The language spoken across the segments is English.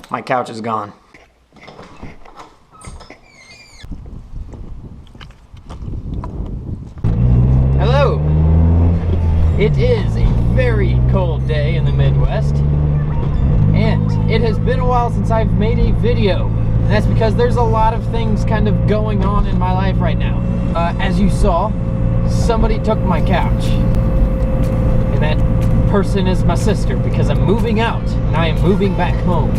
My couch is gone. Hello! It is a very cold day in the Midwest, and it has been a while since I've made a video. And that's because there's a lot of things kind of going on in my life right now. As you saw, somebody took my couch. And that person is my sister, because I'm moving out and I am moving back home.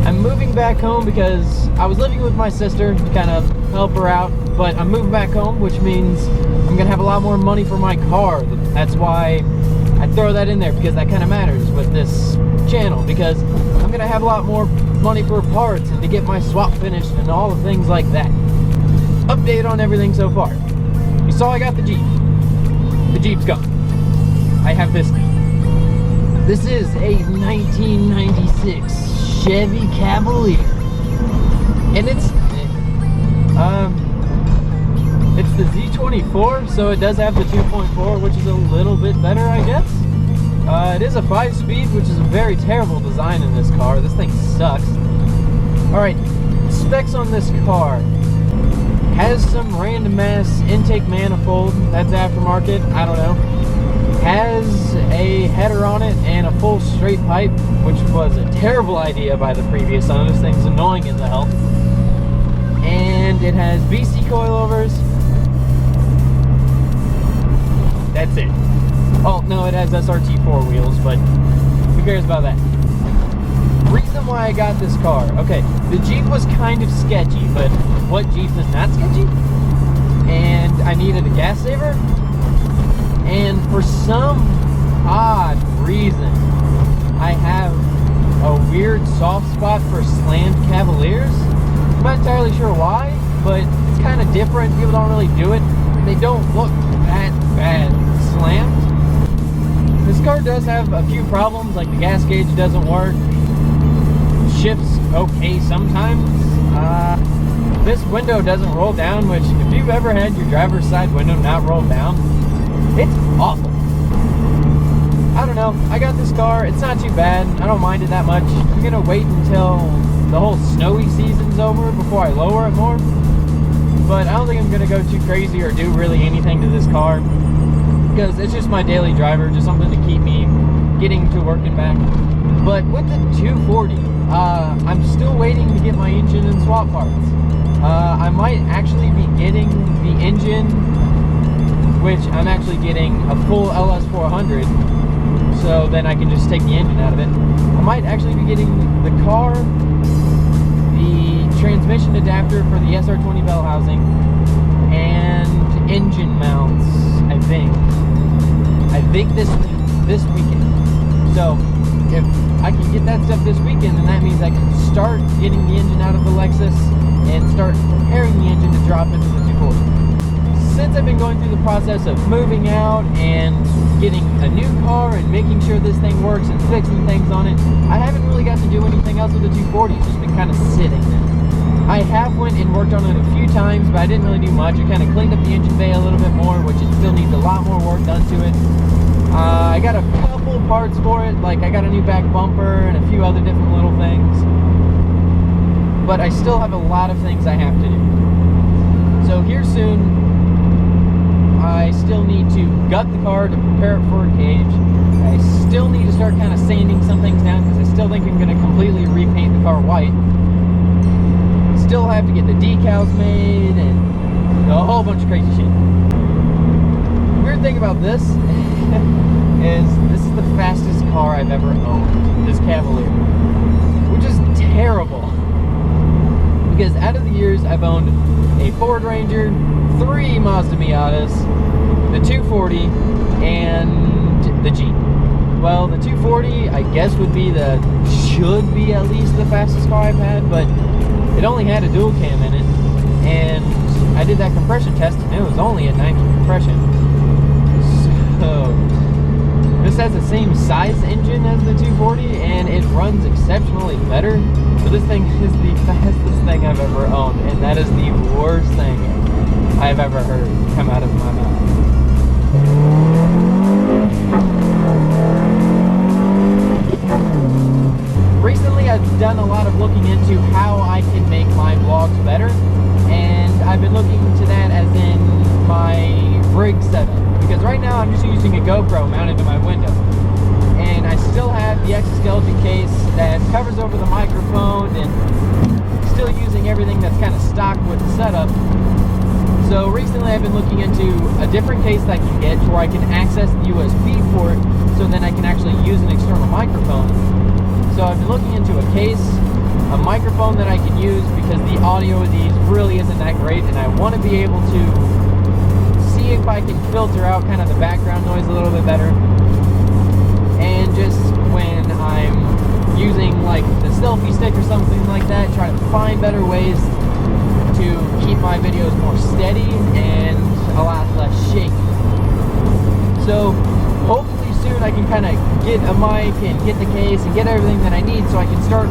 I'm moving back home because I was living with my sister to kind of help her out, but I'm moving back home, which means I'm gonna have a lot more money for my car. That's why I throw that in there, because that kind of matters with this channel, because I'm gonna have a lot more money for parts and to get my swap finished and all the things like that. Update on everything so far. You saw I got the Jeep. The Jeep's gone. I have this now. This is a 1996 Chevy Cavalier, and it's the Z24, so it does have the 2.4, which is a little bit better, I guess. It is a 5-speed, which is a very terrible design in this car. This thing sucks. Alright, specs on this car. Has some random ass intake manifold. That's aftermarket, I don't know. Has a header on it and a full straight pipe, which was a terrible idea by the previous owner. This thing's annoying as hell. And it has BC coilovers. That's it. Oh, no, it has SRT4 wheels, but who cares about that? Reason why I got this car. Okay, the Jeep was kind of sketchy, but what Jeep is not sketchy? And I needed a gas saver. And for some odd reason, I have a weird soft spot for slammed Cavaliers. I'm not entirely sure why, but it's kind of different. People don't really do it. They don't look that bad slammed. This car does have a few problems, like the gas gauge doesn't work. Shifts okay sometimes. This window doesn't roll down, which if you've ever had your driver's side window not roll down, it's awful. I don't know. I got this car. It's not too bad. I don't mind it that much. I'm gonna wait until the whole snowy season's over before I lower it more. But I don't think I'm gonna go too crazy or do really anything to this car, because it's just my daily driver, just something to keep me getting to work and back. But with the 240, I'm still waiting to get my engine and swap parts. I might actually be getting the engine, which I'm actually getting a full LS400, so then I can just take the engine out of it. I might actually be getting the car, the transmission adapter for the SR20 bell housing, and engine mounts, I think this weekend. So if I can get that stuff this weekend, then that means I can start getting the engine out of the Lexus and start preparing the engine to drop into the 240. Since I've been going through the process of moving out and getting a new car and making sure this thing works and fixing things on it, I haven't really got to do anything else with the 240. It's just been kind of sitting there. I have went and worked on it a few times, but I didn't really do much. I kind of cleaned up the engine bay a little bit more, which it still needs a lot more work done to it. I got a couple parts for it, like I got a new back bumper and a few other different little things. But I still have a lot of things I have to do. So here soon, I still need to gut the car to prepare it for a cage. I still need to start kind of sanding some things down, because I still think I'm going to completely repaint the car white. Still have to get the decals made and a whole bunch of crazy shit. The weird thing about this is the fastest car I've ever owned, this Cavalier, which is terrible, because out of the years I've owned a Ford Ranger, 3 Mazda Miatas, the 240, and the Jeep. Well, the 240 I guess should be at least the fastest car I've had, but it only had a dual cam in it, and I did that compression test and it was only at 90 compression. So this has the same size engine as the 240 and it runs exceptionally better. So this thing is the fastest thing I've ever owned, and that is the worst thing I've ever heard come out of my mouth. Recently I've done a lot of looking into how I can make my vlogs better, and I've been looking into that as in my rig setup, because right now I'm just using a GoPro mounted to my window, and I still have the exoskeleton case that covers over the microphone, and still using everything that's kind of stock with the setup. So recently I've been looking into a different case that I can get where I can access the USB port, so then I can actually use an external microphone. So I've been looking into a case, a microphone that I can use, because the audio of these really isn't that great, and I want to be able to see if I can filter out kind of the background noise a little bit better. And just when I'm using like the selfie stick or something like that, try to find better ways to keep my videos more steady and a lot less shaky. So hopefully soon I can kind of get a mic and get the case and get everything that I need so I can start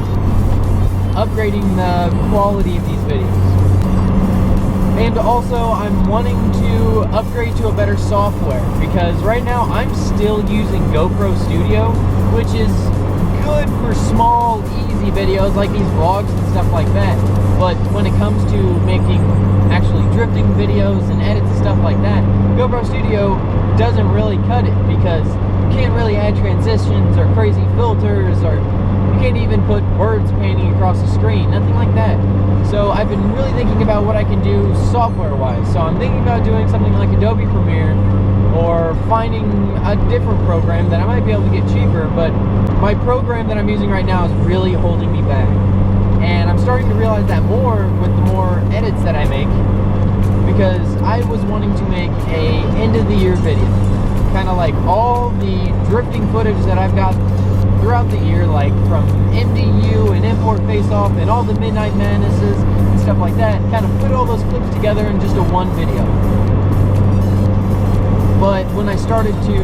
upgrading the quality of these videos. And also I'm wanting to upgrade to a better software, because right now I'm still using GoPro Studio, which is good for small, easy videos like these vlogs and stuff like that. But when it comes to making actually drifting videos and edits and stuff like that, GoPro Studio doesn't really cut it, because you can't really add transitions or crazy filters, or you can't even put words painting across the screen, nothing like that. So I've been really thinking about what I can do software-wise. So I'm thinking about doing something like Adobe Premiere, or finding a different program that I might be able to get cheaper, but my program that I'm using right now is really holding me back. And I'm starting to realize that more with the more edits that I make, because I was wanting to make a end of the year video, kind of like all the drifting footage that I've got throughout the year, like from MDU and Import Face Off and all the Midnight Madnesses and stuff like that, kind of put all those clips together in just a one video. But when I started to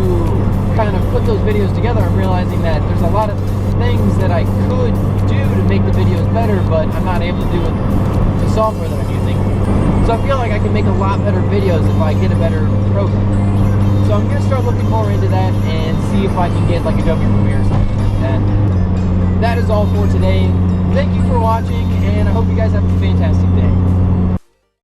kind of put those videos together, I'm realizing that there's a lot of things that I could do to make the videos better, but I'm not able to do with the software that I'm using. So I feel like I can make a lot better videos if I get a better program. So I'm going to start looking more into that and see if I can get like Adobe Premiere or something like that. That is all for today. Thank you for watching, and I hope you guys have a fantastic day.